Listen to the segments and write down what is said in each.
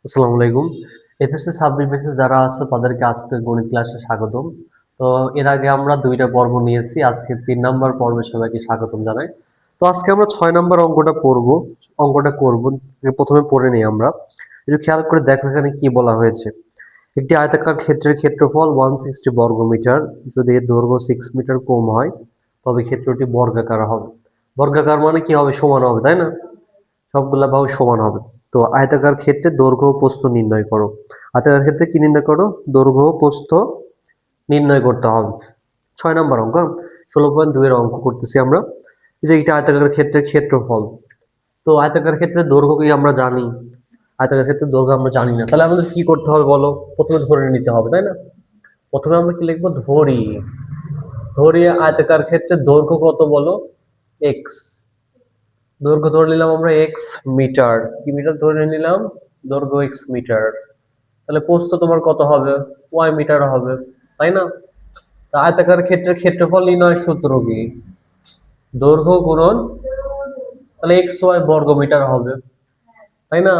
আসসালামু আলাইকুম। SSC subject বেসে যারা আছে তাদেরকে আজকে গণিত ক্লাসে স্বাগতম। তো এর আগে আমরা ২টা পর্ব নিয়েছি। আজকে ৩ নাম্বার পর্বে সবাইকে স্বাগতম জানাই। তো আজকে আমরা ৬ নাম্বার অঙ্কটা পড়ব। অঙ্কটা করব। প্রথমে পড়ে নিই আমরা। একটু খেয়াল করে দেখো এখানে কি বলা হয়েছে। একটি আয়তাকার ক্ষেত্রের ক্ষেত্রফল 160 বর্গমিটার। যদি এর দৈর্ঘ্য 6 মিটার কম হয় তবে ক্ষেত্রটি বর্গাকার হবে। বর্গাকার মানে কি হবে? সমান হবে, তাই না? সবগুলা বাহু সমান হবে। তো আয়তাকার ক্ষেত্রে দৈর্ঘ্য ও প্রস্থ নির্ণয় করো। আয়তাকার ক্ষেত্রে কি নির্ণয় করো? দৈর্ঘ্য ও প্রস্থ নির্ণয় করতে হবে। ৬ নম্বর অঙ্ক, ১৬.২ এর অঙ্ক করতেছি আমরা। এই যে এটা আয়তাকার ক্ষেত্রের ক্ষেত্রফল। তো আয়তাকার ক্ষেত্রে দৈর্ঘ্য কি আমরা জানি? আয়তাকার ক্ষেত্রে দৈর্ঘ্য আমরা জানি না। তাহলে আমাদের কি করতে হবে বলো? প্রথমে ধরে নিতে হবে, তাই না? প্রথমে আমরা কি লিখবো? ধরি। ধরি আয়তাকার ক্ষেত্রে দৈর্ঘ্য কত বলো? এক্স। দৈর্ঘ্য ধরে নিলাম আমরা এক্স মিটার। কি মিটার ধরে নিলাম? দৈর্ঘ্য এক্স মিটার। তাহলে প্রস্থ তোমার কত হবে? ওয়াই মিটার হবে, তাই না? তা আয়তাকার ক্ষেত্রে ক্ষেত্রফল নির্ণয় সূত্র কি? দৈর্ঘ্য গুণন, তাহলে এক্স ওয়াই বর্গ মিটার হবে, তাই না?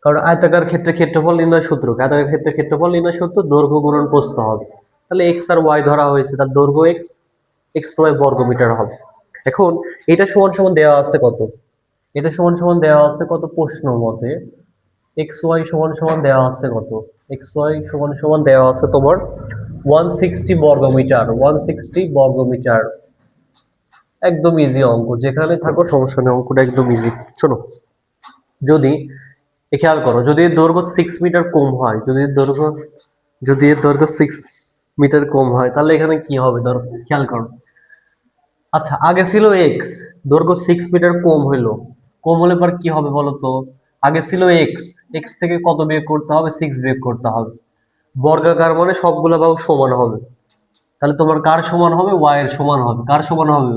কারণ আয়তাকার ক্ষেত্রে ক্ষেত্রফল নির্ণয় সূত্র কি? আয়তাকার ক্ষেত্রে ক্ষেত্রফল নির্ণয় সূত্র দৈর্ঘ্য গুণন প্রস্থ হবে। তাহলে এক্স আর ওয়াই ধরা হয়েছে, তার দৈর্ঘ্য এক্স, এক্স ওয়াই বর্গ মিটার হবে। এখন এটা সমান সমান দেওয়া আছে কত? এটা সমান সমান দেওয়া আছে কত প্রশ্ন মতে? এক্স ওয়াই সমান সমান দেওয়া আছে কত? এক্স ওয়াই সমান সমান দেওয়া আছে তোমার 160 বর্গমিটার। 160 বর্গমিটার। একদম ইজি অঙ্ক, যেখানে থাকো সমস্যা নেই, অঙ্কটা একদম ইজি। শোনো, যদি খেয়াল করো, যদি এর দৈর্ঘ্য 6 মিটার কম হয়, যদি এর দৈর্ঘ্য 6 মিটার কম হয় তাহলে এখানে কি হবে? ধরো খেয়াল করো। আচ্ছা, আগে ছিল এক্স, দৈর্ঘ্য 6 মিটার কম হইলো। কম হলে পর কি হবে বলো তো? আগে ছিল এক্স, এক্স থেকে কত বিয়োগ করতে হবে? 6 বিয়োগ করতে হবে। বর্গাকার মানে সবগুলো বাহু সমান হবে। তাহলে তোমার কার সমান হবে? ওয়াই এর সমান হবে। কার সমান হবে?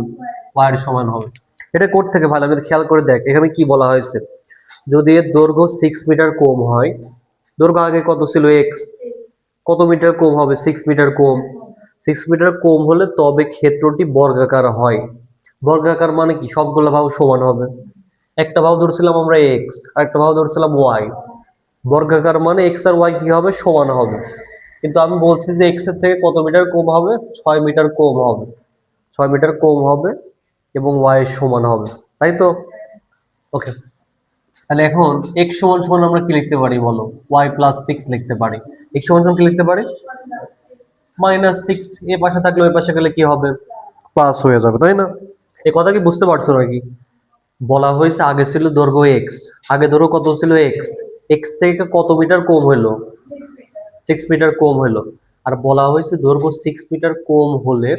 ওয়াই এর সমান হবে। এটা কোড থেকে ভালো করে খেয়াল করে দেখ, এখানে কি বলা হয়েছে? যদি এর দৈর্ঘ্য 6 মিটার কম হয়, দৈর্ঘ্য আগে কত ছিল? এক্স। কত মিটার কম হবে? 6 মিটার কম। 6 মিটার কম হলে তবে ক্ষেত্রটি বর্গাকার হয়। বর্গাকার মানে কি? সবগুলো বাহু সমান হবে। একটা বাহু ধরছিলাম আমরা এক্স, আর একটা বাহু ধরছিলাম ওয়াই। বর্গাকার মানে এক্স আর ওয়াই কি হবে? সমান হবে। কিন্তু আমি বলছি যে এক্স এর থেকে কত মিটার কম হবে? 6 মিটার কম হবে। 6 মিটার কম হবে এবং ওয়াই সমান হবে, তাই তো? ওকে। তাহলে এখন এক্স সমান সমান আমরা কি লিখতে পারি বলো? ওয়াই প্লাস 6 লিখতে পারি। এক্স সমান সমান কি লিখতে পারি? -6। এ পাশে থাকলে ওই পাশে গেলে কি হবে? প্লাস হয়ে যাবে, তাই না? এই কথা কি বুঝতে পারছো নাকি? বলা হয়েছে আগে ছিল দৈর্ঘ্য এক্স। আগে ধরো কত ছিল? এক্স। এক্স থেকে কত মিটার কম হইলো? 6 মিটার কম হইলো। আর বলা হয়েছে দৈর্ঘ্য 6 মিটার কম হলে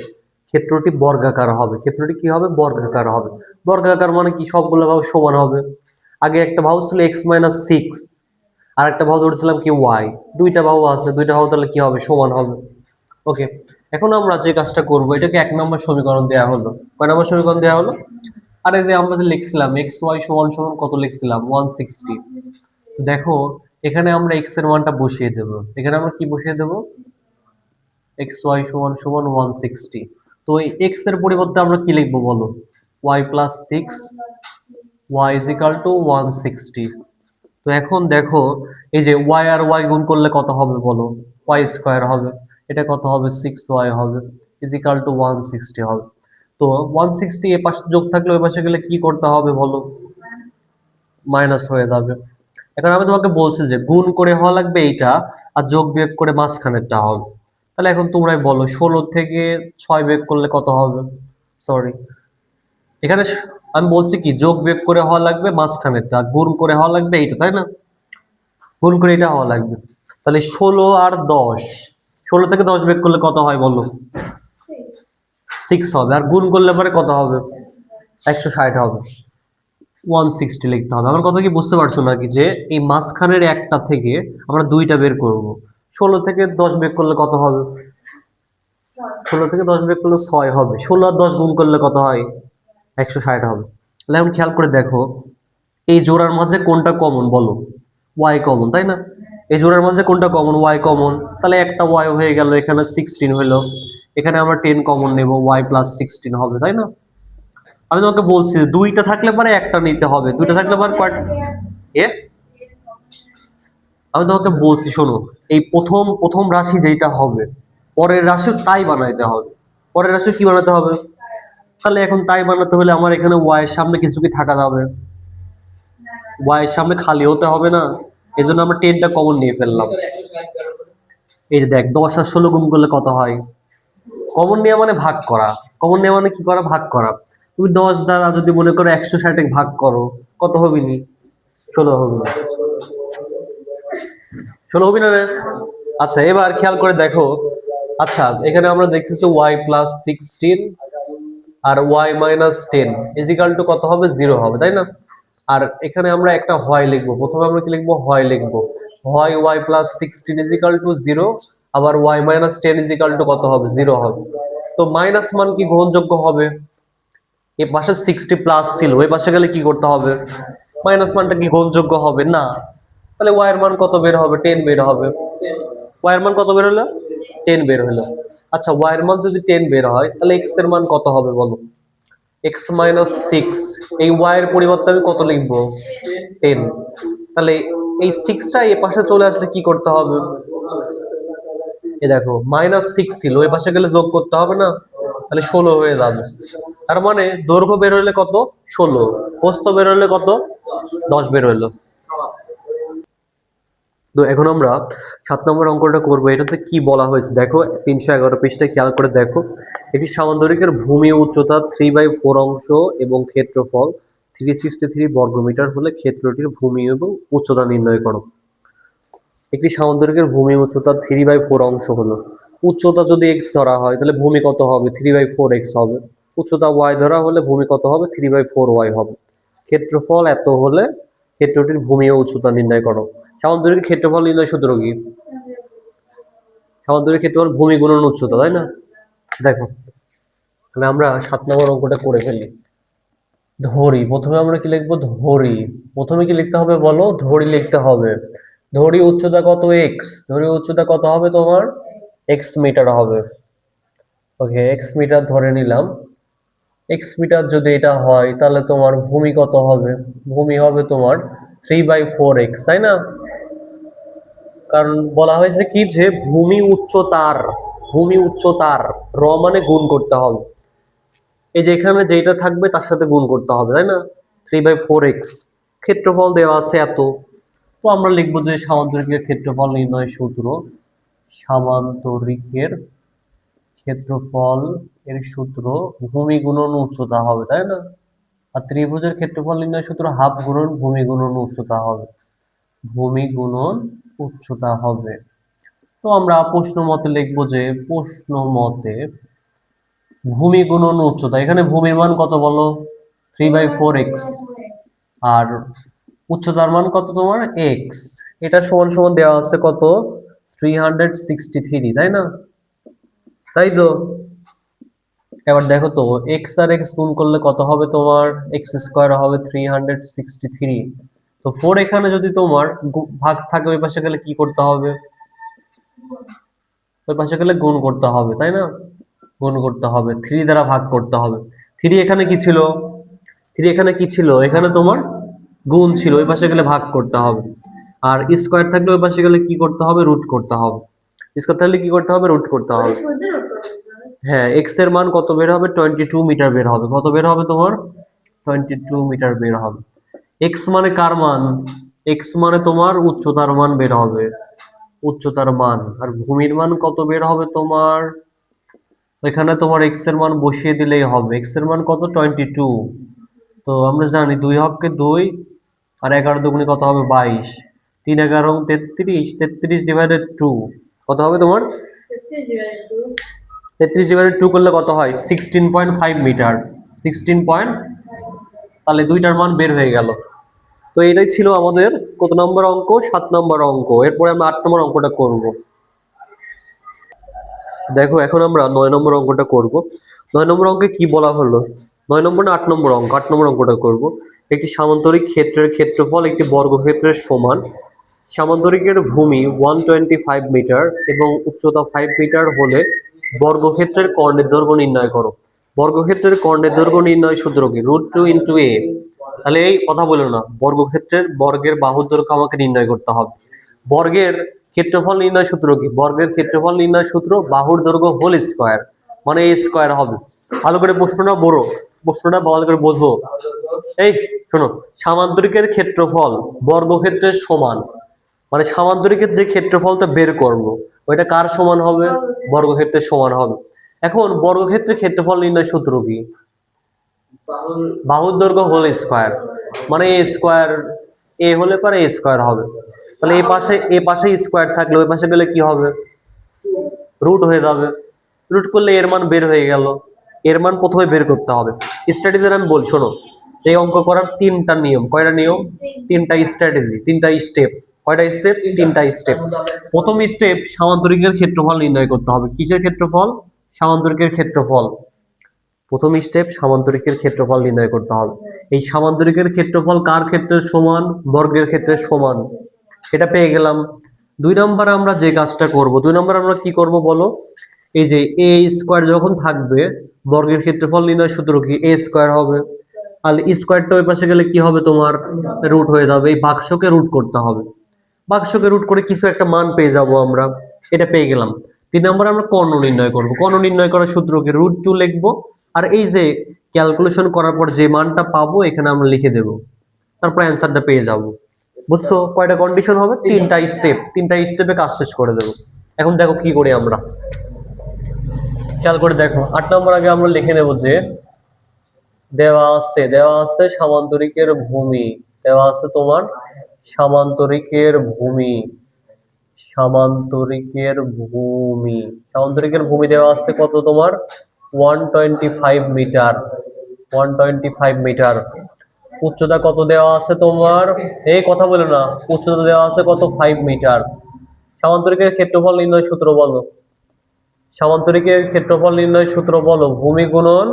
ক্ষেত্রটি বর্গাকার হবে। ক্ষেত্রটি কি হবে? বর্গাকার হবে। বর্গাকার মানে কি? সবগুলো বাহু সমান হবে। আগে একটা বাহু ছিল x-6, আর একটা বাহু ধরেছিলাম কি? ওয়াই। দুইটা বাহু আছে, দুইটা বাহু তাহলে কি হবে? সমান হবে। ওকে। এখন আমরা যে কাজটা করব, এটাকে 1 নম্বর সমীকরণ দেওয়া হলো। কয় নম্বর সমীকরণ দেওয়া হলো? আর এই যে আমরা যে লিখছিলাম এক্স ওয়াই সমান সমান কত লিখছিলাম? 160। দেখো, এখানে আমরা এক্স এর মানটা বসিয়ে দেব। এখানে আমরা কি বসিয়ে দেব? এক্স ওয়াই সমান সমান 160। তো এই এক্স এর পরিবর্তে আমরা কি লিখবো বলো? Y plus 6, Y is equal to 160। তো এখন দেখো, এই যে ওয়াই আর ওয়াই গুণ করলে কত হবে বলো? ওয়াই স্কোয়ার হবে। এটা কত হবে? 6y হবে, ইজ ইকাল টু 160 হবে। তো 160 এ পাশে যোগ থাকলে ওই পাশে গেলে কি করতে হবে বলো? মাইনাস হয়ে যাবে। এখন আমি তোমাকে বলছি যে গুণ করে হওয়া লাগবে এইটা, আর যোগ বিয়োগ করে মাঝখানেরটা হবে। তাহলে এখন তোমরাই বলো, 16 থেকে 6 বিয়োগ করলে কত হবে? সরি, এখানে আমি বলছি কি যোগ বিয়োগ করে হওয়া লাগবে মাঝখানেরটা, আর গুণ করে হওয়া লাগবে এইটা, তাই না? গুণ করে এটা হওয়া লাগবে। তাহলে 16 আর 10, 16 থেকে 10 বিয়োগ করলে কত হয় বলো? 6 হবে। আর গুণ করলে পরে কত হবে? 160 হবে। 160 লিখতে হবে। আমার কথা কি বুঝতে পারছো নাকি? যে এই মাঝখানের একটা থেকে আমরা দুইটা বের করব। 16 থেকে 10 বিয়োগ করলে কত হবে? 16 থেকে 10 বিয়োগ করলে 6 হবে। 16 আর 10 গুণ করলে কত হয়? 160 হবে। তাহলে এখন খেয়াল করে দেখো, এই জোড়ার মাঝে কোনটা কমন বলো? ওয়াই কমন, তাই না? এই জোড়ার মাঝে কোনটা কমন? Y common. তাহলে একটা ওয়াই হয়ে গেল, এখানে 16 হলো। এখানে আমরা 10 কমন নেব, ওয়াই প্লাস 16 হবে, তাই না? আমি তোমাকে বলছি দুইটা থাকলে পরে একটা নিতে হবে, দুইটা থাকলে পরে কয়টা? এ আমি তোমাকে বলছি শোনো, এই প্রথম প্রথম রাশি যেটা হবে পরের রাশি তাই বানাইতে হবে। পরের রাশি কি বানাতে হবে? তাহলে এখন তাই বানাতে হলে আমার এখানে ওয়াই এর সামনে কিছু কি থাকা যাবে? ওয়াই এর সামনে খালি হতে হবে না? এই জন্য আমরা 10টা কমন নিয়ে ফেললাম। এই যে দেখ 10 আর 16 গুণ করলে কত হয়? কমন নেওয়া মানে ভাগ করা। কমন নেওয়া মানে কি করা? ভাগ করা। তুমি 10 দ্বারা যদি মনে করো 160 ভাগ করো, কত হবে নি? 16 হবে না? 16 হবে না রে? আচ্ছা এবার খেয়াল করে দেখো। আচ্ছা এখানে আমরা দেখতেছি y+16 আর y-10 ইজিক্যাল টু কত হবে? 0 হবে, তাই না? আর এখানে আমরা একটা হয় লিখবো। প্রথমে আমরা কি লিখবো? হয় লিখবো। হয় y+16 ইজিক্যাল টু 0, আবার y-10 ইজিক্যাল টু কত হবে? 0 হবে। তো মাইনাস মান কি গ্রহণযোগ্য হবে? এই পাশে 60 প্লাস ছিল, ওই পাশে গেলে কি করতে হবে? মাইনাস মানটা কি গ্রহণযোগ্য হবে না? তাহলে y এর মান কত বের হবে? 10 বের হবে। y এর মান কত বের হলো? 10 বের হলো। আচ্ছা y এর মান যদি 10 বের হয় তাহলে x এর মান কত হবে বলো? x-6। এই y এর পরিবর্তে আমি কত লিখবো? 10। তাহলে এই 6টা এই পাশে চলে আসলে কি করতে হবে? এই দেখো -6 ছিল, ওই পাশে গেলে যোগ করতে হবে না? তাহলে 16 হয়ে যাবে। তার মানে দৈর্ঘ্য বের হলে কত? 16। প্রস্থ বের হলে কত? 10 বের হলো। তো এখন আমরা 7 নম্বর অঙ্কটা করবো। এটাতে কি বলা হয়েছে দেখো, 311 পৃষ্ঠা খেয়াল করে দেখো। একটি সামান্তরিকের ভূমি উচ্চতা 3/4 অংশ এবং ক্ষেত্রফল 363 বর্গমিটার হলে ক্ষেত্রটির ভূমি এবং উচ্চতা নির্ণয় করো। একটি সামান্তরিকের ভূমি উচ্চতা 3/4 অংশ হলো। উচ্চতা যদি x ধরা হয় তাহলে ভূমি কত হবে? 3/4x হবে। উচ্চতা y ধরা হলে ভূমি কত হবে? 3/4y হবে। ক্ষেত্রফল এত হলে ক্ষেত্রটির ভূমি ও উচ্চতা নির্ণয় করো। সামান্তরিকের ক্ষেত্রফল নির্ণয় সূত্র কি? সামান্তরিক ক্ষেত্রফল ভূমি গুণন উচ্চতা, তাই না? দেখো তাহলে আমরা 7 নম্বর অঙ্কটা করে ফেলি। ধরি, প্রথমে আমরা কি লিখবো? ধরি। প্রথমে কি লিখতে হবে বলো? ধরি লিখতে হবে। ধরি উচ্চতা কত? x। ধরি উচ্চতা কত হবে তোমার? x মিটার হবে। ওকে, x মিটার ধরে নিলাম। x মিটার যদি এটা হয় তাহলে তোমার ভূমি কত হবে? ভূমি হবে তোমার 3/4x, তাই না? কারণ বলা হয়েছে কি যে ভূমি উচ্চতার মানে গুণ করতে হবে। এই যে এখানে যেটা থাকবে তার সাথে গুণ করতে হবে, তাই না? 3/4x। ক্ষেত্রফল দেওয়া আছে এত। তো আমরা লিখবো যে সামান্তরিকের ক্ষেত্রফল নির্ণয় সূত্র। সামান্তরিকের ক্ষেত্রফল এর সূত্র ভূমি গুণন উচ্চতা হবে, তাই না? আর ত্রিভুজের ক্ষেত্রফল নির্ণয় সূত্র হাফ গুণন ভূমি গুণন উচ্চতা হবে। ভূমি গুণন উচ্চতা হবে। তো আমরা প্রশ্ন মতে লিখবো যে প্রশ্ন মতে ভূমি গুণন উচ্চতা, এখানে ভূমির মান কত বলো? 3/4x। আর উচ্চতার মান কত তোমার? x। এটা সমান সমান দেওয়া আছে কত? 363, তাই না? তাই তো। এবার দেখো তো x আর x গুণ করলে কত হবে তোমার? x² হবে 363। তো 4 এখানে যদি তোমার ভাগ থাকে ওই পাশে গেলে কি করতে হবে? ওই পাশে গেলে গুণ করতে হবে, তাই না? গুণ করতে হবে, 3 দ্বারা ভাগ করতে হবে। 3 এখানে কি ছিল? 3 এখানে কি ছিল? এখানে তোমার গুণ ছিল, ওই পাশে গেলে ভাগ করতে হবে। আর স্কয়ার থাকলে ওই পাশে গেলে কি করতে হবে? রুট করতে হবে। স্কয়ার থাকলে কি করতে হবে? রুট করতে হবে। হ্যাঁ, x এর মান কত বের হবে? 22 মিটার বের হবে। কত বের হবে তোমার? 22 মিটার বের হবে। x মানে কার মান? x মানে তোমার উচ্চতার মান বের হবে। উচ্চতার মান। আর ভূমির মান কত বের হবে তোমার? এখানে তোমার x এর মান বসিয়ে দিলেই হবে। x এর মান কত? 22। তো আমরা জানি 2 হরকে 2 আর 11 দুগুণে কত হবে? 22। 3 11 33, 33 ডিভাইডেড 2 কত হবে তোমার? 33 ডিভাইডেড 2 করলে কত হয়? 16.5 মিটার। 16 পয়েন্ট, তাহলে দুইটার মান বের হয়ে গেল। তো এটাই ছিল আমাদের কত নম্বর অঙ্ক? 7 নম্বর অঙ্ক। এরপরে আমরা 8 নম্বর অঙ্কটা করব। দেখো এখন আমরা 9 নম্বর অঙ্কটা করব। 9 নম্বর অঙ্কে কি বলা হলো? 9 নম্বর না 8 নম্বর অঙ্ক? 8 নম্বর অঙ্কটা করব। একটি সামান্তরিক ক্ষেত্রের ক্ষেত্রফল একটি বর্গক্ষেত্রের সমান। সামান্তরিকের ভূমি 125 মিটার এবং উচ্চতা 5 মিটার হলে বর্গক্ষেত্রের কর্ণের দৈর্ঘ্য নির্ণয় করো। বর্গক্ষেত্রের কর্ণের দৈর্ঘ্য নির্ণয় সূত্র কি? √2 × a। তাহলে এই কথা বলো না, বর্গক্ষেত্রের বর্গের বাহুর দৈর্ঘ্য আমাকে নির্ণয় করতে হবে। বর্গের ক্ষেত্রফল নির্ণয় সূত্র কি? বর্গের ক্ষেত্রফল নির্ণয় সূত্র বাহুর দৈর্ঘ্য হোল স্কয়ার, মানে এ স্কয়ার হবে। ভালো করে প্রশ্নটা বড়, প্রশ্নটা ভালো করে বোঝো। এই শোনো, সামান্তরিকের ক্ষেত্রফল বর্গক্ষেত্রের সমান, মানে সামান্তরিকের যে ক্ষেত্রফলটা বের করবো ওইটা কার সমান হবে? বর্গক্ষেত্রের সমান হবে। এখন বর্গক্ষেত্রের ক্ষেত্রফল নির্ণয় সূত্র কি? বাহুর দৈর্ঘ্য হোল স্কয়ার, মানে এ স্কয়ার, এ হলে পরে এ স্কয়ার হবে। তাহলে এ পাশে স্কয়ার থাকলে ওই পাশে গেলে কি হবে? রুট হয়ে যাবে। রুট করলে এর মান বের হয়ে গেল। এর মান প্রথমে বের করতে হবে। স্ট্র্যাটেজি আমি বল, শোনো, এই অঙ্ক করার তিনটা নিয়ম। কয়টা নিয়ম? তিনটা স্ট্র্যাটেজি, তিনটা স্টেপ। কয়টা স্টেপ? তিনটা স্টেপ। প্রথম স্টেপ, সামান্তরিকের ক্ষেত্রফল নির্ণয় করতে হবে। কিসের ক্ষেত্রফল? সামান্তরিকের ক্ষেত্রফল। প্রথম স্টেপ, সামান্তরিকের ক্ষেত্রফল নির্ণয় করতে হবে। এই সামান্তরিকের ক্ষেত্রফল কার ক্ষেত্রের সমান? বর্গের ক্ষেত্রের সমান। এটা পেয়ে গেলাম। 2 নম্বরে আমরা যে কাজটা করব, 2 নম্বরে আমরা কি করব বলো? এই যে এ স্কয়ার যখন থাকবে, বর্গের ক্ষেত্রফল নির্ণয় সূত্র কি? এ স্কয়ার হবে। আর স্কয়ারটা ওই পাশে গেলে কি হবে? তোমার রুট হয়ে যাবে। এই বাক্সকে রুট করতে হবে। বাক্সকে রুট করে কিছু একটা মান পেয়ে যাব আমরা। এটা পেয়ে গেলাম। 3 নম্বরে আমরা কর্ণ নির্ণয় করব। কর্ণ নির্ণয় করার সূত্র কি? √2 লিখবো। আর এই যে ক্যালকুলেশন করার পর যে মানটা পাবো এখানে আমরা লিখে দেব, তারপর অ্যান্সারটা পেয়ে যাব। বুঝছো কয়টা কন্ডিশন হবে? তিনটা স্টেপ, তিনটা স্টেপে কাজ শেষ করে দেব। এখন দেখো কি করি আমরা, খেয়াল করে দেখো। 8 নম্বর আগে আমরা লিখে নেব যে দেওয়া আছে সামান্তরিকের ভূমি, দেওয়া আছে তোমার সামান্তরিকের ভূমি, সামান্তরিকের ভূমি, সামান্তরিকের ভূমি দেওয়া আছে কত তোমার? 125 মিটার, 125 মিটার। উচ্চতা কত দেওয়া আছে তোমার? এই কথা বলে না, উচ্চতা দেওয়া আছে কত? 5 মিটার। সামান্তরিকের ক্ষেত্রফল নির্ণয় সূত্র বলো। সামান্তরিকের ক্ষেত্রফল নির্ণয় সূত্র বলো। ভূমি গুণন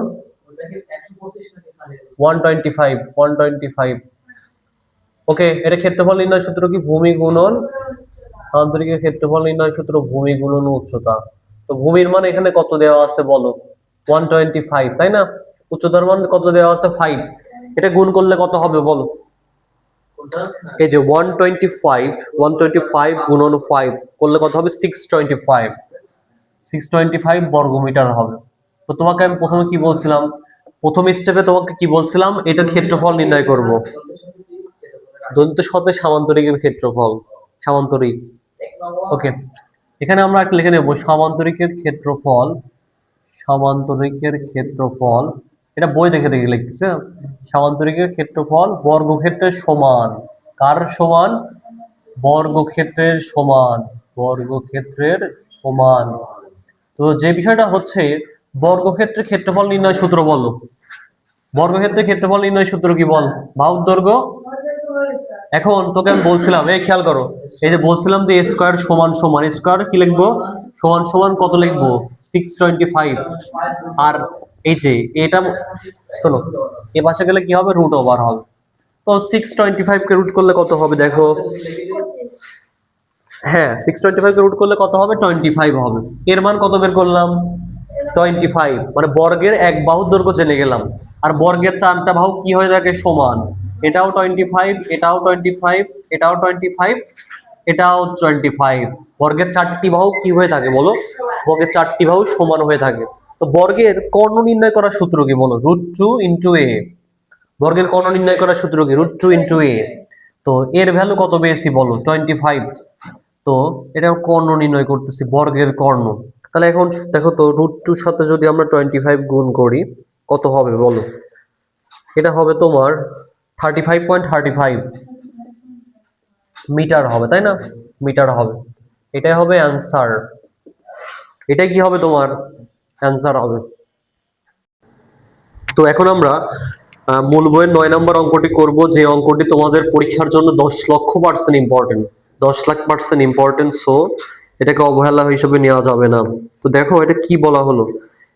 125, 125। ওকে, এটা ক্ষেত্রফল নির্ণয় সূত্র কি? ভূমি গুণন, সামান্তরিকের ক্ষেত্রফল নির্ণয় সূত্র ভূমি গুণন উচ্চতা। তো ভূমির মান এখানে কত দেওয়া আছে বলো? 125, তাই না? উচ্চতার মান কত দেওয়া আছে? 5। এটা গুণ করলে কত হবে বলো? এই যে 125 গুণন 5 করলে কত হবে? 625, 625 বর্গমিটার হবে। তো তোমাকে আমি প্রথমে কি বলছিলাম? প্রথম স্টেপে তোমাকে কি বলছিলাম? এটার ক্ষেত্রফল নির্ণয় করব। দন্ত শতে সামান্তরিকের ক্ষেত্রফল, সামান্তরিক। ওকে, এখানে আমরা একটা লিখে নেব সামান্তরিকের ক্ষেত্রফল, সামান্তরিকের ক্ষেত্রফল। এটা বই দেখে দেখে লিখতেছে। সামান্তরিকের ক্ষেত্রফল বর্গক্ষেত্রের সমান। কার সমান? বর্গক্ষেত্রের সমান, বর্গক্ষেত্রের সমান। তো যে বিষয়টা হচ্ছে, বর্গক্ষেত্রের ক্ষেত্রফল নির্ণয় সূত্র বলো। বর্গক্ষেত্রের ক্ষেত্রফল নির্ণয় সূত্র কি বল? বাহুর দৈর্ঘ্য। এখন তোকে আমি বলছিলাম, এই খেয়াল করো, এই যে বলছিলাম যে স্কয়ার সমান সমান, স্কয়ার কি লিখবো? সমান সমান কত লিখবো? 625। আর এই যে এটা শোনো, এ পাশে গেলে কি হবে? রুট ওভার হবে। তো 625 কে রুট করলে কত হবে দেখো? হ্যাঁ, 625 কে রুট করলে কত হবে? 25 হবে। এর মান কত বের করলাম? 25। মানে বর্গের এক বাহুর দৈর্ঘ্য জেনে গেলাম। আর বর্গের চারটা বাহু কি হয়ে থাকে? সমান। এটাও 25, এটাও 25, এটাও 25, এটাও 25। বর্গের চারটি বাহু কি হয়ে থাকে বলো? বর্গের চারটি বাহু সমান হয়ে থাকে। তো বর্গের কর্ণ নির্ণয় করার সূত্র কি বলো? √2 ইন্টু এ। বর্গের কর্ণ নির্ণয় করার সূত্র কি? √2 ইন্টু এ। তো এর ভ্যালু কত পেয়েছি বলো? 25। তো এটা কর্ণ নির্ণয় করতেছি, বর্গের কর্ণ। তাহলে এখন দেখো তো, √2 সাথে যদি আমরা 25 গুণ করি কত হবে বলো? এটা হবে তোমার 35.35 মিটার হবে, তাই না? মিটার হবে। এটাই হবে অ্যান্সার। এটাই কি হবে তোমার? অ্যান্সার হবে। তো এখন আমরা মূল বইয়ের 9 নম্বর অঙ্কটি করব, যে অঙ্কটি তোমাদের পরীক্ষার জন্য 10,00,000% ইম্পর্টেন্ট, 10,00,000% ইম্পর্টেন্ট। সো এটাকে অবহেলা হিসেবে নেওয়া যাবে না। তো দেখো এটা কি বলা হলো।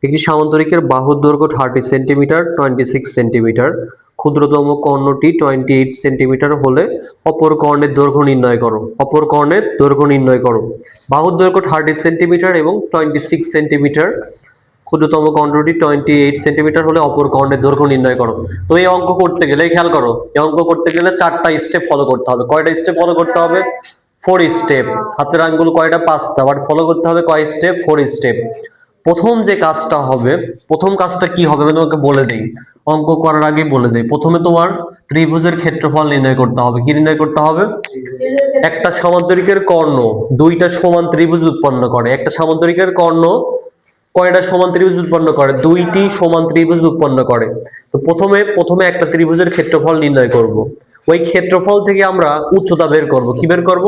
একটি সামান্তরিকের বাহুর দৈর্ঘ্য 30 সেন্টিমিটার, 26 সেন্টিমিটার। ক্ষুদ্রতম কর্ণটি 28 সেন্টিমিটার হলে অপর কর্ণের দৈর্ঘ্য নির্ণয় করো। অপর কর্ণের দৈর্ঘ্য নির্ণয় করো। বাহুর দৈর্ঘ্য 30 সেন্টিমিটার এবং 26 সেন্টিমিটার। ক্ষুদ্রতম কর্ণটি 28 সেন্টিমিটার হলে অপর কর্ণের দৈর্ঘ্য নির্ণয় করো। তো এই অঙ্ক করতে গেলে খেয়াল করো, এই অঙ্ক করতে গেলে 4টা স্টেপ ফলো করতে হবে। কয়টা স্টেপ ফলো করতে হবে? 4 স্টেপ। হাতের আঙ্গুল কয়টা? 5টা। বাট ফলো করতে হবে কয় স্টেপ? 4 স্টেপ। প্রথম যে কাজটা হবে, প্রথম কাজটা কি হবে আমি তোমাকে বলে দেই, অঙ্ক করার আগে বলে দেই। প্রথমে তোমার ত্রিভুজের ক্ষেত্রফল নির্ণয় করতে হবে। কি নির্ণয় করতে হবে? একটা সামান্তরিকের কর্ণ দুইটা সমান ত্রিভুজ উৎপন্ন করে। একটা সামান্তরিকের কর্ণ কয়টা সমান ত্রিভুজ উৎপন্ন করে? দুইটি সমান ত্রিভুজ উৎপন্ন করে। তো প্রথমে একটা ত্রিভুজের ক্ষেত্রফল নির্ণয় করব। ওই ক্ষেত্রফল থেকে আমরা উচ্চতা বের করব। কি বের করব?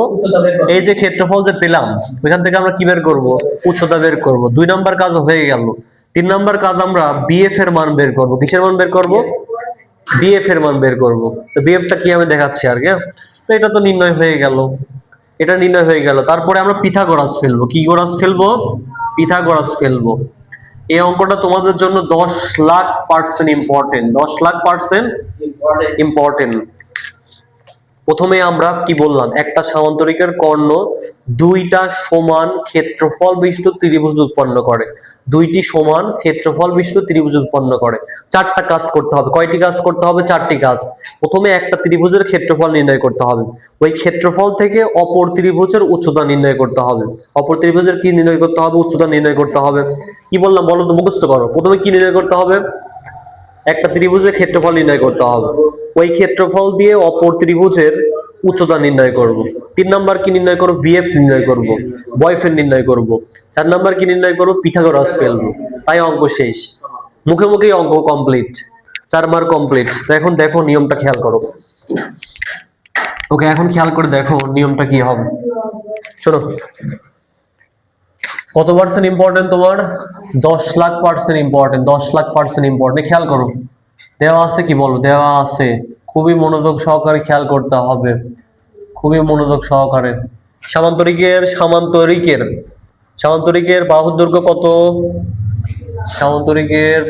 এই যে ক্ষেত্রফল যে পেলাম ওইখান থেকে আমরা কি বের করব? উচ্চতা বের করব। 2 নাম্বার কাজ হয়ে গেল। 3 নাম্বার কাজ আমরা বিএফ এর মান বের করব। কিসের মান বের করব? বিএফ এর মান বের করব। তো বিএফটা কি আমি দেখাচ্ছি আর কি। তো এটা তো নির্ণয় হয়ে গেল, এটা নির্ণয় হয়ে গেল। তারপরে আমরা পিথাগোরাস ফেলবো। কি গোরাস ফেলবো? পিথাগোরাস ফেলবো। এই অঙ্কটা তোমাদের জন্য 10,00,000% ইম্পর্টেন্ট। 10,00,000% ইম্পর্টেন্ট। প্রথমে আমরা কি বললাম? একটা সামান্তরিকের কর্ণ দুইটা সমান ক্ষেত্রফল বিশিষ্ট ত্রিভুজ উৎপন্ন করে। দুইটি সমান ক্ষেত্রফল বিশিষ্ট ত্রিভুজ উৎপন্ন করে। 4টা কাজ করতে হবে। কয়টি কাজ করতে হবে? 4টি কাজ। প্রথমে একটা ত্রিভুজের ক্ষেত্রফল নির্ণয় করতে হবে। ওই ক্ষেত্রফল থেকে অপর ত্রিভুজের উচ্চতা নির্ণয় করতে হবে। অপর ত্রিভুজের কি নির্ণয় করতে হবে? উচ্চতা নির্ণয় করতে হবে। কি বললাম বলো তো, মুখস্থ করো। প্রথমে কি নির্ণয় করতে হবে? একটা ত্রিভুজের ক্ষেত্রফল নির্ণয় করতে হবে। ওই ক্ষেত্রফল দিয়ে অপর ত্রিভুজের উচ্চতা নির্ণয় করব। 3 নাম্বার কি নির্ণয় করব? বিএফ নির্ণয় করব, বয়ফ্রেন্ড নির্ণয় করব। 4 নাম্বার কি নির্ণয় করব? পিথাগোরাস ফেলবো। তাই অঙ্ক শেষ। মুখে মুখেই অঙ্ক কমপ্লিট। 4 mark complete. তো এখন দেখো নিয়মটা খেয়াল করো। ওকে, এখন খেয়াল করে দেখো নিয়মটা কি হবে। শোনো, কত পার্সেন্ট ইম্পর্টেন্ট তোমার? 10,00,000% ইম্পর্টেন্ট। 10,00,000% ইম্পর্টেন্ট। খেয়াল করো দেওয়া আছে, কি বলো? দেওয়া আছে। খুবই মনোযোগ সহকারে খেয়াল করতে হবে, খুবই মনোযোগ সহকারে। সামান্তরিকের সামান্তরিকের সামান্তরিকের বাহুর দৈর্ঘ্য কত? সামান্তরিকের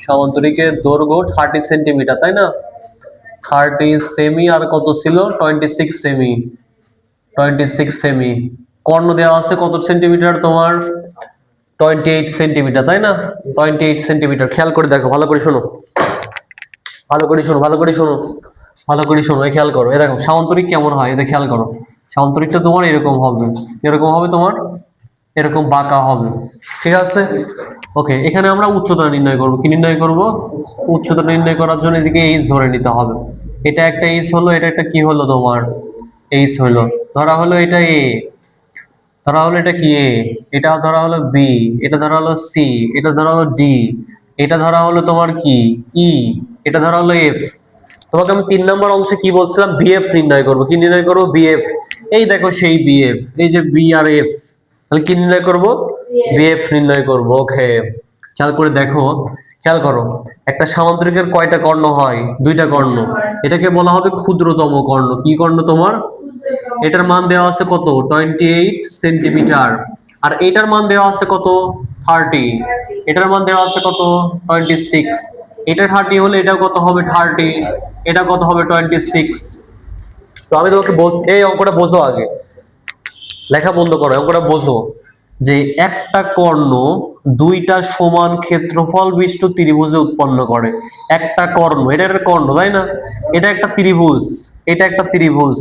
সামান্তরিকের দৈর্ঘ্য 30 সেন্টিমিটার, তাই না? 30 সেমি। আর কত ছিল? 26 সেমি। 26 সেমি। কর্ণ দেওয়া আছে কত সেন্টিমিটার তোমার? 28 সেন্টিমিটার, তাই না? 28 সেন্টিমিটার। খেয়াল করে দেখো, ভালো করে শোনো, ভালো করে শোনো, ভালো করে শোনো, ভালো করে শোনো। এই খেয়াল করো, এই দেখো সামান্তরিক কেমন হয়, এটা খেয়াল করো। সামান্তরিকটা তোমার এরকম হবে, এরকম হবে তোমার, এরকম বাঁকা হবে। ঠিক আছে? ওকে, এখানে আমরা উচ্চতা নির্ণয় করব। কি নির্ণয় করব? উচ্চতা নির্ণয় করার জন্য এদিকে এইচ ধরে নিতে হবে। এটা একটা এইচ হলো, এটা একটা কি হলো তোমার? এইচ হলো। ধরা হলো এটা এ, ধরা হলো এটা কি এ, এটা ধরা হলো বি, এটা ধরা হলো সি, এটা ধরা হলো ডি, এটা ধরা হলো তোমার কি ই, এটা ধরা হলো এফ। তোমাকে আমি 3 নম্বর অংশে কি বলছিলাম? বিএফ নির্ণয় করব। কি নির্ণয় করব? বিএফ। এই দেখো সেই বিএফ, এই যে বি আর এফ। তাহলে কি নির্ণয় করব? বিএফ নির্ণয় করব। ওকে, খেয়াল করে দেখো, খেয়াল করো। একটা সামান্তরিকের কয়টা কর্ণ হয়? 2টা কর্ণ। এটাকে বলা হবে ক্ষুদ্রতম কর্ণ। কি কর্ণ তোমার? এটার মান দেওয়া আছে কত? 28 সেন্টিমিটার। আর এটার মান দেওয়া আছে কত? 30। এটার মান দেওয়া আছে কত? 26। এটা 30 হলে এটাও কত হবে? 30। এটা কত হবে? 26। তো আমি তোমাকে বলছি, এই অঙ্কটা বোঝো আগে, লেখা বন্ধ করো, অঙ্কটা বোঝো যে একটা কর্ণ দুইটা সমান ক্ষেত্রফল বিশিষ্ট ত্রিভুজে উৎপন্ন করে। একটা কর্ণ, এটা একটা কর্ণ, তাই না? এটা একটা ত্রিভুজ, এটা একটা ত্রিভুজ।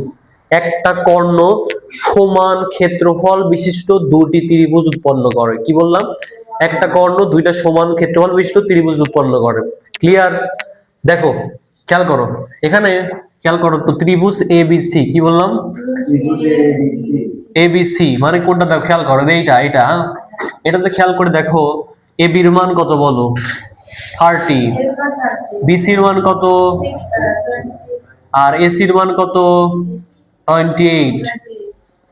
একটা কর্ণ সমান ক্ষেত্রফল বিশিষ্ট দুটি ত্রিভুজ উৎপন্ন করে। কি বললাম? একটা কর্ণ দুইটা সমান ক্ষেত্রফল বিশিষ্ট ত্রিভুজ উৎপন্ন করে। ক্লিয়ার? দেখো, খেয়াল করো এখানে, খেয়াল করো তো, ত্রিভুজ এবিসি। কি বললাম? এবিসি মানে কোনটা? দেখো, খেয়াল করো, এইটা, এটা, এটাতে খেয়াল করে দেখো। এ বির মান কত বলো? 30। বিসির মান কত? আর এসির মান কত? 28।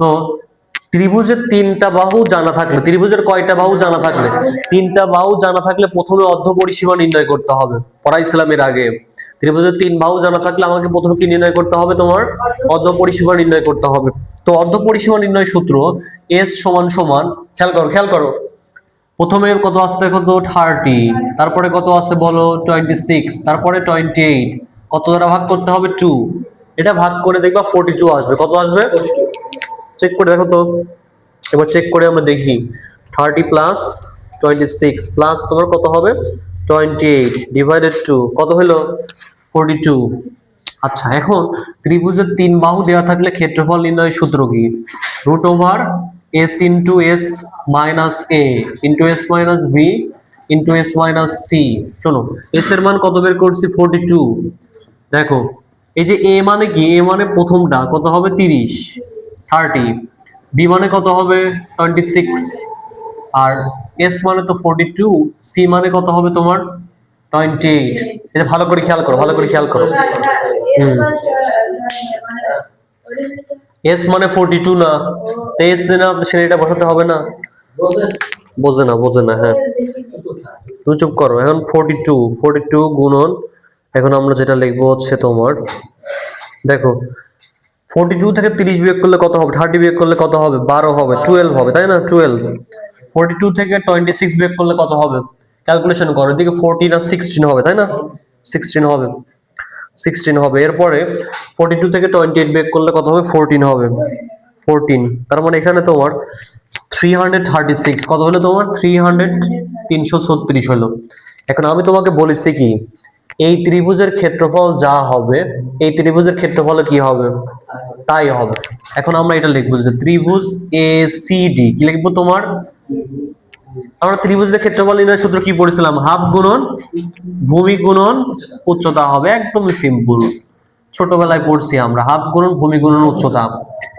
তো ত্রিভুজের 3টা বাহু জানা থাকলে, ত্রিভুজের কয়টা বাহু জানা থাকলে? 3টা বাহু জানা থাকলে প্রথমে অর্ধ পরিসীমা নির্ণয় করতে হবে। পড়াইছিলাম এর আগে। ত্রিভুজের 3 বাহু জানা থাকলে আমাকে প্রথমে কি নির্ণয় করতে হবে? তোমার অর্ধ পরিসীমা নির্ণয় করতে হবে। তো অর্ধ পরিসীমা নির্ণয় সূত্র এস সমান সমান, খেয়াল করো, খেয়াল করো। প্রথমে কত আছে দেখো তো? 30। তারপরে কত আছে বলো? 26। তারপরে 28। কত দ্বারা ভাগ করতে হবে? 2। এটা ভাগ করে দেখবা 42 আসবে। কত আসবে? চেক করে দেখো তো। এবার চেক করে আমরা দেখি। 30 প্লাস 26 প্লাস তোমার কত হবে? 28 ডিভাইডেড 2 কত হলো? 42। আচ্ছা, এখন ত্রিভুজের 3 বাহু দেওয়া থাকলে ক্ষেত্রফল নির্ণয়ের সূত্র কি? Root over s into s minus a into s minus b into s minus c. শোনো, এস এর মান কত বের করছি? 42। দেখো, এই যে এ মানে কি? এ মানে প্রথমটা কত হবে? 30, 30। বি মানে কত হবে? 26। আর এস মানে তো 42, সি মানে কত হবে তোমার? 28। এটা ভালো করে খেয়াল করো, ভালো করে খেয়াল করো। এস মানে 42 না? এস না, সেটা বসাতে হবে না? বোঝে না, বোঝে না, হ্যাঁ। তুমি চুপ করো। এখন 42 গুণন, এখন আমরা যেটা লিখবো হচ্ছে তোমার, দেখো 42 থেকে 30 বিয়োগ করলে কত হবে? 30 বিয়োগ করলে কত হবে? 12 হবে, 12 হবে, তাই না? 12। 42 থেকে 26 বিয়োগ করলে কত হবে? ক্যালকুলেশন করো, এদিকে 14 আর 16 হবে, তাই না? 16 হবে, 16 হবে। এরপরে 42 থেকে 28 বিয়োগ করলে কত হবে? 14 হবে, 14। তার মানে এখানে তোমার 336 কত হলো তোমার? 336 হলো। এখন আমি তোমাকে বলেছি কি, এই ত্রিভুজের ক্ষেত্রফল যা হবে, এই ত্রিভুজের ক্ষেত্রফল কি হবে? তাই হবে। এখন আমরা এটা লিখবো যে ত্রিভুজ এ সি ডি, কি লিখবো তোমার? আমরা ত্রিভুজের ক্ষেত্রফল নির্ণয়ের সূত্র কি পড়েছিলাম? হাফ গুণন ভূমি গুণন উচ্চতা হবে, একদম সিম্পল, ছোটবেলায় পড়ছি আমরা, হাফ গুণন ভূমি গুণন উচ্চতা।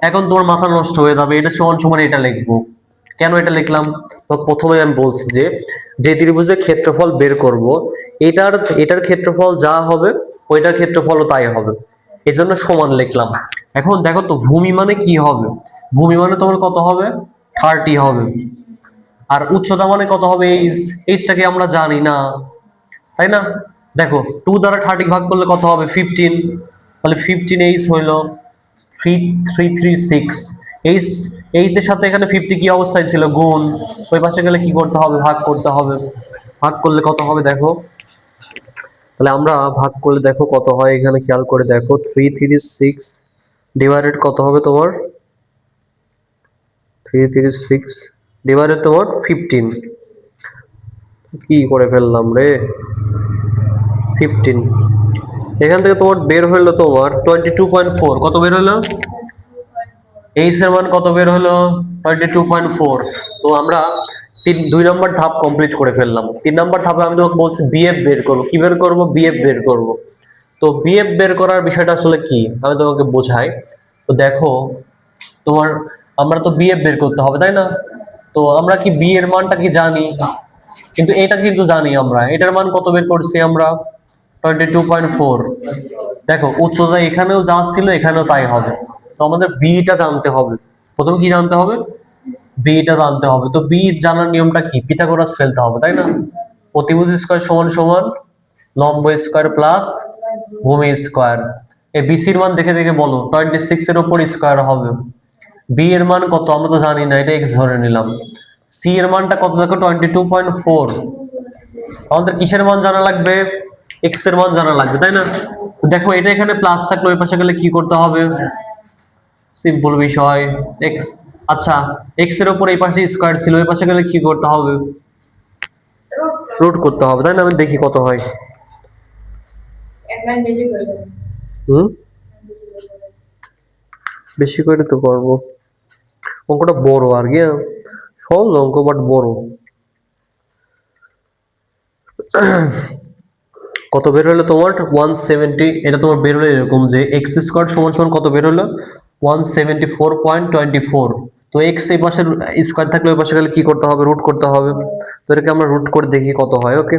এখন তোমার মাথা নষ্ট হয়ে যাবে, এটা সমান সমান এটা লিখবো। কেন এটা লিখলাম? তো প্রথমে আমি বলছি যে যে ত্রিভুজের ক্ষেত্রফল বের করব, এটার ক্ষেত্রফল যা হবে ওইটার ক্ষেত্রফলও তাই হবে, এই জন্য সমান লিখলাম। এখন দেখো তো, ভূমি মানে কি হবে? ভূমি মানে তোমার কত হবে? 30 হবে। আর উচ্চতা মানে কত হবে? এইচটাকে আমরা জানি না, তাই না? দেখো, 2 দ্বারা 30 ভাগ করলে কত হবে? 15। তাহলে 15 এইচ হইল 3336। এইচ, এইচের সাথে এখানে 50 কি অবস্থায় ছিল? গুণ। ওই পাশে গেলে কি করতে হবে? ভাগ করতে হবে। ভাগ করলে কত হবে দেখো? তাহলে আমরা ভাগ করলে দেখো কত হয়, এখানে খেয়াল করে দেখো, 336 ডিভাইডেড কত হবে তোমার? 336 ডিভাইডেড তোমার 15। কি করে ফেললাম রে? 15। এখান থেকে তোমার বের হলো তোমার 22.4। কত বের হলো? এইচ এর মান কত বের হলো? 22.4। তো আমরা 2 নম্বর ধাপ কমপ্লিট করে ফেললাম। 3 নম্বর ধাপে আমি তোমাকে বলছি বিএফ বের করবো। কি বের করবো? বিএফ বের করবো। তো বিএফ বের করার বিষয়টা আসলে কি আমি তোমাকে বোঝাই। তো দেখো, তোমার আমরা তো বিএফ বের করতে হবে, তাই না? তো আমরা কি বি এর মানটা কি জানি? কিন্তু এটা কিন্তু জানি আমরা, এটার মান কত বের করছি আমরা? 22.4। দেখো, উচ্চতা এখানেও যা ছিল এখানেও তাই হবে। তো আমাদের বিটা জানতে হবে। প্রথমে কি জানতে হবে? বিটা জানতে হবে। তো বি জানার নিয়মটা কি? পিথাগোরাস ফেলতে হবে, তাই না? প্রতিভুজ স্কয়ার সমান সমান লম্ব স্কয়ার প্লাস ভূমি স্কয়ার। এই বিসির মান দেখে দেখে বলো, 26 এর উপর স্কয়ার হবে। বি এর মান কত আমরা তো জানি না, এটা এক্স ধরে নিলাম। সি এর মানটা কত দেখো? 22.4। আমাদের কিসের মান জানা লাগবে? এক্স এর মান জানা লাগবে, তাই না? তো দেখো, এটা এখানে প্লাস থাকলে ওই পাশে গেলে কি করতে হবে? সিম্পল বিষয়, এক্স। আচ্ছা, এক্স এর উপর এই পাশে স্কয়ার ছিল, ওই পাশে গেলে কি করতে হবে? রুট করতে হবে, তাই না? আমি দেখি কত হয়। হুম, বেশি করে তো করবো, অঙ্কটা বড় আর কি, সহজ অঙ্ক বাট বড়। কত বের হলো তোমার? 170। এটা তোমার বের হলো এরকম যে এক্স স্কয়ার সমান সমান কত বের হলো? 174.24। তো এক্স এই পাশে স্কয়ার থাকলে ওই পাশে গেলে কি করতে হবে? রুট করতে হবে। তো এটাকে আমরা রুট করে দেখি কত হয়। ওকে,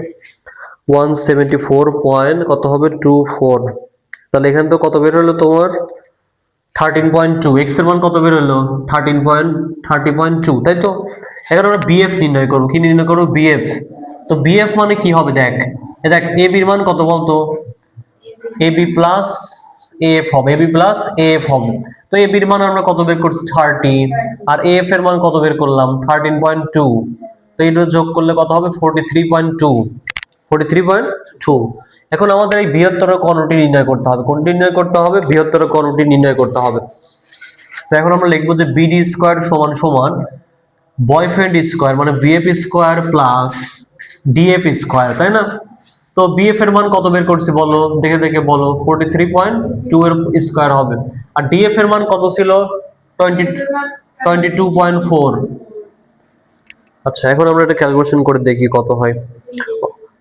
174 পয়েন্ট কত হবে? 24। তাহলে এখান তো কত বের হলো তোমার? 13.2। এক্স এর মান কত বের হলো? 30.2, তাই তো? এখন আমরা বিএফ নির্ণয় করবো। কি নির্ণয় করবো? বিএফ। তো বিএফ মানে কি হবে? দেখ, দেখ, এ বির মান কত বলতো? এ বি প্লাস এফ হবে, এ বি প্লাস এফ হবে। তো এ বির মান আমরা কত বের করছি? 30। আর এফ এর মান কত বের করলাম? 13.2। তো এটা যোগ করলে কত হবে? 43.2। 43.2। এখন আমাদের এই বৃহত্তর কর্ণটি নির্ণয় করতে হবে। কোনটি নির্ণয় করতে হবে? বৃহত্তর কর্ণটি নির্ণয় করতে হবে। তো এখন আমরা লিখবো যে বিডি স্কয়ার সমান সমান বয়ফ্রেন্ড স্কয়ার মানে BF square plus DF square, তাই না? তো বিএফ এর মান কত বের করছি বলো, দেখে দেখে বলো। 43.2 এর স্কয়ার হবে। আর ডিএফ এর মান কত ছিল? 22.4। আচ্ছা, এখন আমরা এটা ক্যালকুলেশন করে দেখি কত হয়।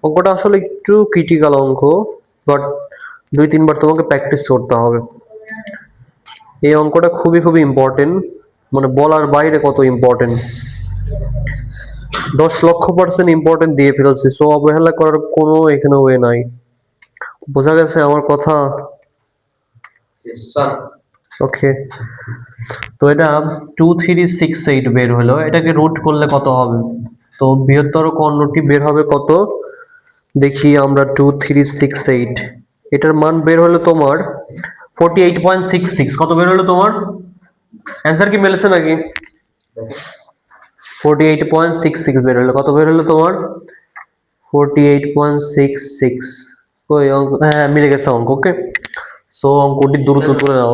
অঙ্কটা আসলে একটু ক্রিটিক্যাল অঙ্ক, বাট 2-3 বার তোমাকে প্র্যাকটিস করতে হবে। এই অঙ্কটা খুবই খুবই ইম্পর্টেন্ট, মানে বলার বাইরে কত ইম্পর্টেন্ট। 10,00,000% ইম্পর্টেন্ট দিয়ে ফেলছি, সো অবহেলা করার কোনো এখানে ওয়ে নাই। বোঝা গেছে আমার কথা? ওকে, তো এটা 2368 বের হলো। এটাকে রুট করলে কত হবে? তো বৃহত্তর কর্ণটি বের হবে কত দেখি আমরা। 2368, এটার মান বের হলো তোমার 48.66। কত বের হলো তোমার? অ্যান্সার কি মিলেছে নাকি? 48.66 বের হলো। কত বের হলো তোমার? 48.66। ওই অঙ্ক, হ্যাঁ মিলে গেছে অঙ্ক। ওকে, সো অঙ্কটি দ্রুত করে নাও।